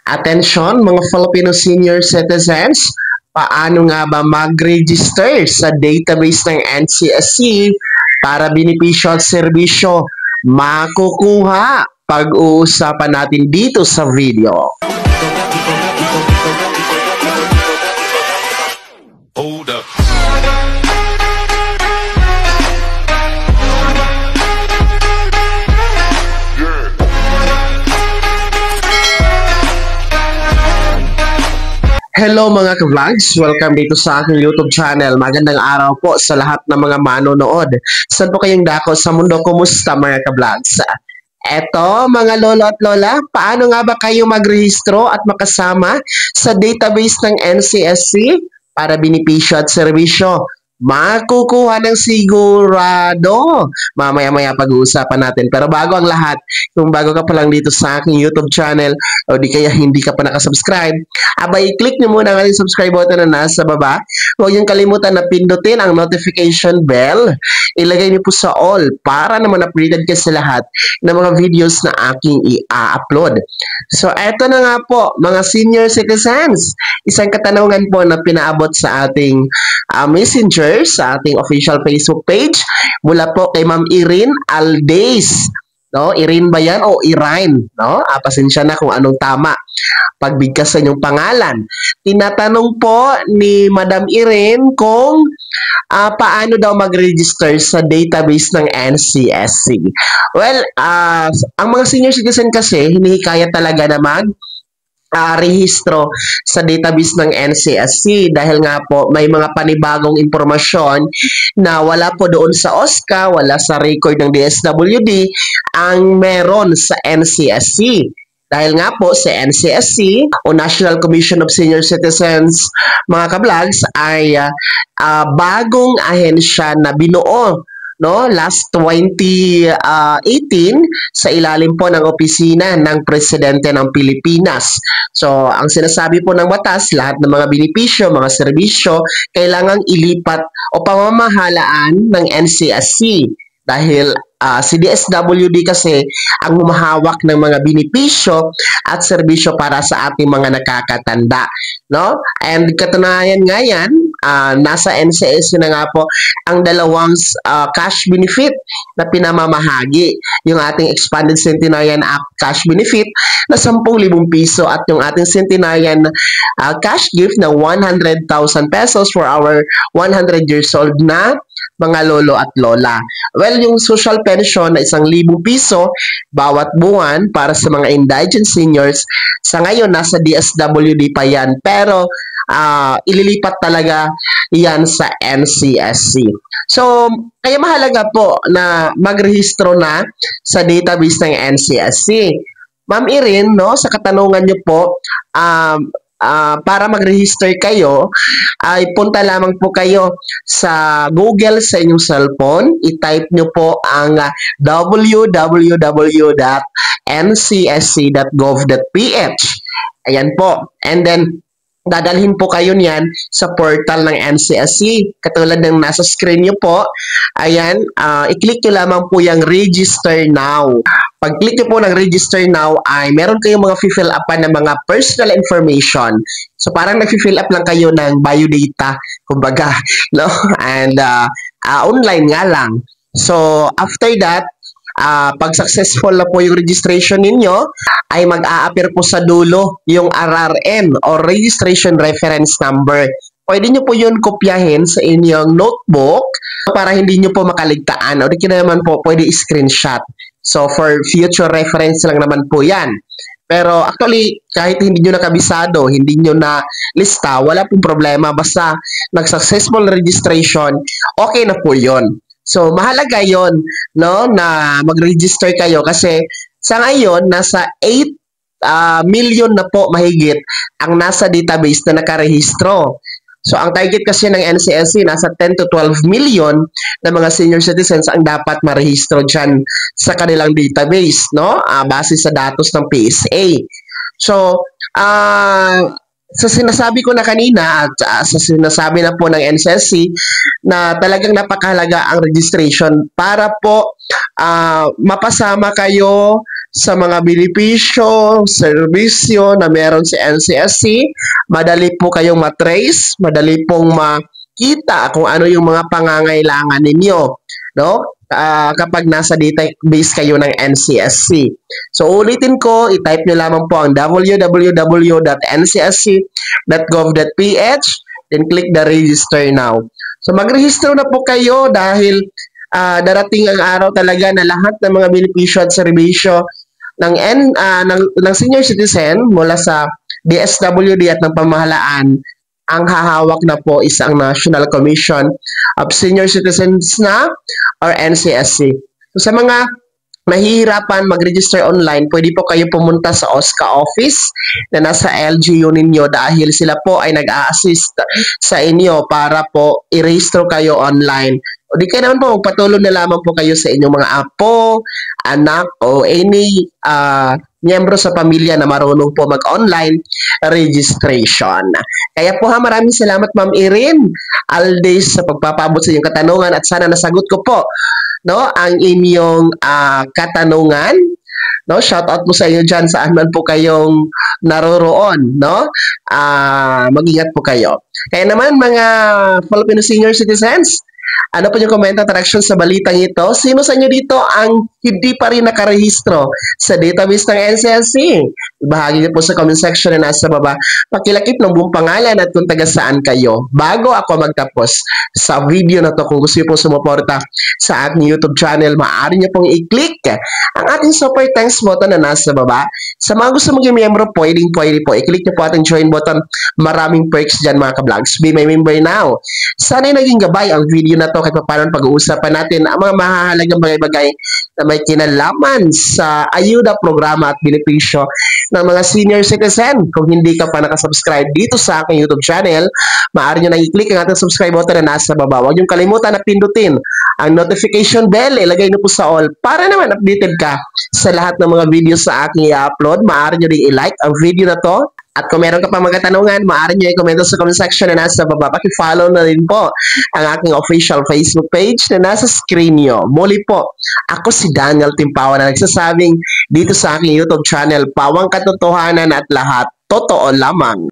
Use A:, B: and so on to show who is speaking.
A: Atensyon mga Filipino senior citizens, paano nga ba mag-register sa database ng NCSC para benepisyo at serbisyo makukuha? Pag-uusapan natin dito sa video.
B: Hold up.
A: Hello mga ka-vlogs! Welcome dito sa aking YouTube channel. Magandang araw po sa lahat ng mga manonood. Saan po kayong dako sa mundo? Kumusta mga ka-vlogs? Eto mga lolo at lola, paano nga ba kayo magrehistro at makasama sa database ng NCSC para benepisyo at serbisyo makukuha ng sigurado? Mamaya-maya pag-uusapan natin. Pero bago ang lahat, kung bago ka pa lang dito sa aking YouTube channel o di kaya hindi ka pa nakasubscribe, abay click nyo muna ang ating subscribe button na nasa baba. Huwag niyong kalimutan na pindutin ang notification bell. Ilagay niyo po sa all para naman updated ka sa lahat ng mga videos na aking i-upload. So eto na nga po mga senior citizens, isang katanungan po na pinaabot sa ating messenger sa ating official Facebook page mula po kay Ma'am Irene Aldays. No, Irene ba yan o Irine? No? Pasensya na kung anong tama pagbigkas yung pangalan. Tinatanong po ni Madam Irene kung paano daw mag-register sa database ng NCSC. Well, ang mga senior citizen kasi hinihikayat talaga na rehistro sa database ng NCSC dahil nga po may mga panibagong impormasyon na wala po doon sa OSCA, wala sa record ng DSWD ang meron sa NCSC. Dahil nga po sa NCSC o National Commission of Senior Citizens, mga ka-vlogs, ay bagong ahensya na binuo last 2018 sa ilalim po ng opisina ng Presidente ng Pilipinas. So, ang sinasabi po ng batas, lahat ng mga benepisyo, mga serbisyo, kailangang ilipat o pamamahalaan ng NCSC. Dahil si DSWD kasi ang humahawak ng mga benepisyo at serbisyo para sa ating mga nakakatanda. No? And katunayan nga yan, nasa NCSC na nga po ang dalawang cash benefit na pinamamahagi. Yung ating Expanded Centenarian Act cash benefit na 10,000 piso at yung ating Centenarian cash gift na 100,000 pesos for our 100 years old na mga lolo at lola. Well, yung social pension na 1,000 piso bawat buwan para sa mga indigent seniors, sa ngayon nasa DSWD pa yan. Pero ililipat talaga yan sa NCSC. So, kaya mahalaga po na magrehistro na sa database ng NCSC. Ma'am Irene, sa katanungan niyo po, para mag-register kayo, ay punta lamang po kayo sa Google sa inyong cellphone. I-type nyo po ang www.ncsc.gov.ph. Ayan po. And then, dadalhin po kayo niyan sa portal ng NCSC. Katulad ng nasa screen nyo po, ayan, i-click nyo lamang po yung register now. Pag-click nyo po ng register now ay meron kayong mga fill up ng mga personal information. So parang nag-fill up lang kayo ng biodata, kumbaga, no? And online nga lang. So after that, pag successful na po yung registration ninyo, ay mag-a-appear po sa dulo yung RRN or Registration Reference Number. Pwede nyo po yun kopyahin sa inyong notebook para hindi nyo po makaligtaan. O di kaya naman po, pwede screenshot. So, for future reference lang naman po yan. Pero actually, kahit hindi nyo nakabisado, hindi nyo na lista, wala pong problema. Basta nag-successful registration, okay na po yun. So, mahalaga yon, na mag-register kayo kasi sa ngayon, nasa 8 million na po mahigit ang nasa database na nakarehistro. So, ang target kasi ng NCSC, nasa 10 to 12 million na mga senior citizens ang dapat marehistro dyan sa kanilang database, base sa datos ng PSA. So, sa sinasabi ko na kanina at sa sinasabi na po ng NCSC na talagang napakahalaga ang registration para po mapasama kayo sa mga benepisyo, serbisyo na meron si NCSC. Madali po kayong matrace, madali pong makita kung ano yung mga pangangailangan ninyo, no? Kapag nasa database kayo ng NCSC. So ulitin ko, i-type nyo lamang po ang www.ncsc.gov.ph, then click the register now. So mag-register na po kayo dahil darating ang araw talaga na lahat ng mga benepisyo at serbisyo ng senior citizen mula sa DSWD at ng pamahalaan, ang hahawak na po is ang National Commission of Senior Citizens na or NCSC. So sa mga mahihirapan mag-register online, pwede po kayo pumunta sa OSCA office na nasa LGU ninyo dahil sila po ay nag-a-assist sa inyo para po i-register kayo online. O di kayo naman po, magpatuloy na lamang po kayo sa inyong mga apo, anak, o any miyembro sa pamilya na marunong po mag-online registration. Kaya po maraming salamat Ma'am Irene Aldes sa pagpapaabot sa inyong katanungan at sana nasagot ko po ang inyong katanungan. Shout out po sa inyo dyan saan man po kayong naroroon. Mag-ingat po kayo. Kaya naman mga Filipino senior citizens, ano po yung komento at reaction sa balitang ito? Sino sa inyo dito ang hindi pa rin nakarehistro sa database ng NCSC? Ibahagi niyo po sa comment section na nasa baba. Pakilakip ng buong pangalan at kung taga saan kayo. Bago ako magtapos sa video na to, kung gusto niyo po sumuporta sa ating YouTube channel, maaari niyo pong i-click ang ating super thanks button na nasa baba. Sa mga gusto maging miyembro, pwede po. I-click niyo po ating join button. Maraming perks dyan mga ka-vlogs. Be my member now. Sana'y naging gabay ang video na to kahit paano pag-uusapan natin ang mga mahahalagang bagay-bagay na may kinalaman sa ayuda, programa at benepisyo ng mga senior citizen. Kung hindi ka pa nakasubscribe dito sa aking YouTube channel, maaari nyo na i-click ang ating subscribe button na nasa baba. Huwag nyo kalimutan na pindutin ang notification bell. Ilagay nyo po sa all para naman updated ka sa lahat ng mga videos sa aking i-upload. Maaari nyo rin i-like ang video na to. At kung meron ka pa mga katanungan, maaari nyo i-comment sa comment section na nasa baba. Paki-follow na rin po ang aking official Facebook page na nasa screen nyo. Muli po, ako si Daniel Timpawan na nagsasabing dito sa aking YouTube channel, pawang katotohanan at lahat totoo lamang.